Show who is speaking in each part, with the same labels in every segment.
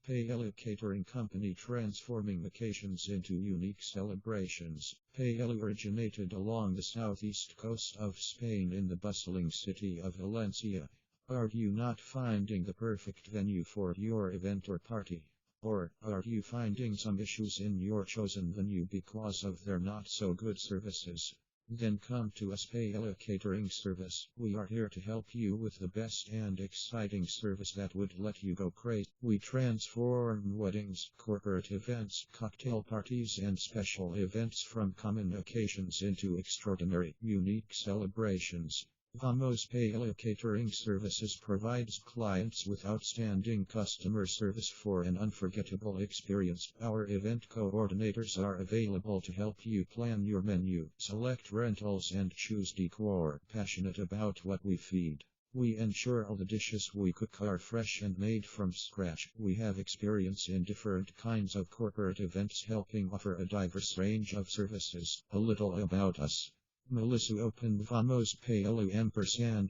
Speaker 1: Paella Catering Company, transforming occasions into unique celebrations. Paella originated along the southeast coast of Spain in the bustling city of Valencia. Are you not finding the perfect venue for your event or party? Or are you finding some issues in your chosen venue because of their not so good services? Then come to us, Paella Catering Service. We are here to help you with the best and exciting service that would let you go crazy. We transform weddings, corporate events, cocktail parties, and special events from common occasions into extraordinary, unique celebrations. Vamos Paella Catering Services provides clients with outstanding customer service for an unforgettable experience. Our event coordinators are available to help you plan your menu, select rentals, and choose decor. Passionate about what we feed, we ensure all the dishes we cook are fresh and made from scratch. We have experience in different kinds of corporate events, helping offer a diverse range of services. A little about us. Melissa opened Vamos Paella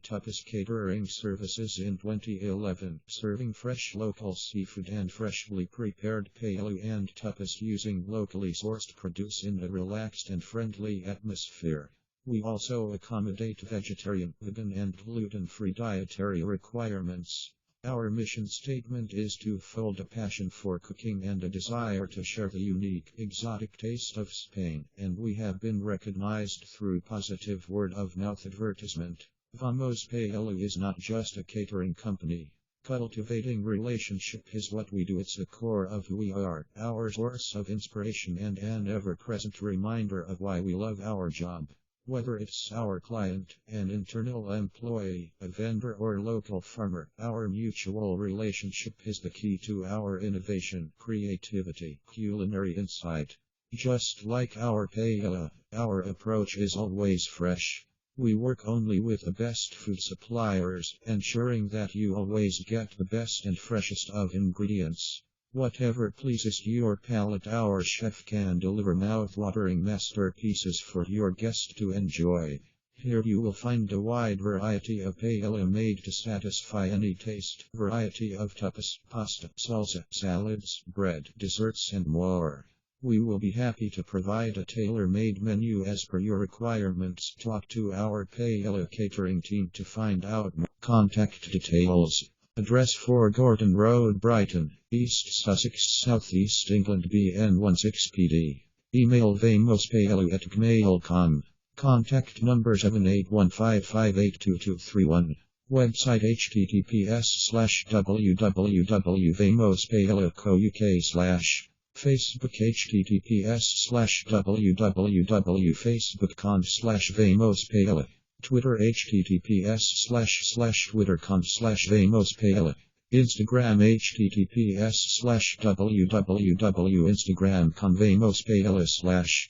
Speaker 1: & Tapas Catering Services in 2011, serving fresh local seafood and freshly prepared paella and tapas using locally sourced produce in a relaxed and friendly atmosphere. We also accommodate vegetarian, vegan, and gluten-free dietary requirements. Our mission statement is twofold: a passion for cooking and a desire to share the unique, exotic taste of Spain, and we have been recognized through positive word-of-mouth advertisement. Vamos Paella is not just a catering company. Cultivating relationship is what we do. It's the core of who we are, our source of inspiration, and an ever-present reminder of why we love our job. Whether it's our client, an internal employee, a vendor, or local farmer, our mutual relationship is the key to our innovation, creativity, culinary insight. Just like our paella, our approach is always fresh. We work only with the best food suppliers, ensuring that you always get the best and freshest of ingredients. Whatever pleases your palate, our chef can deliver mouth-watering masterpieces for your guests to enjoy. Here you will find a wide variety of paella made to satisfy any taste, variety of tapas, pasta, salsa, salads, bread, desserts, and more. We will be happy to provide a tailor-made menu as per your requirements. Talk to our Paella Catering team to find out more. Contact details. Address: 4 Gordon Road, Brighton, East Sussex, South East England, BN16PD. Email vamospaella@gmail.com. Contact number 7815582231. Website https://www.vamospaella.co.uk/. Facebook https://www.facebook.com/vamospaella. Twitter https://twitter.com/vamospaella. Instagram https://www.instagram.com/vamospaella/.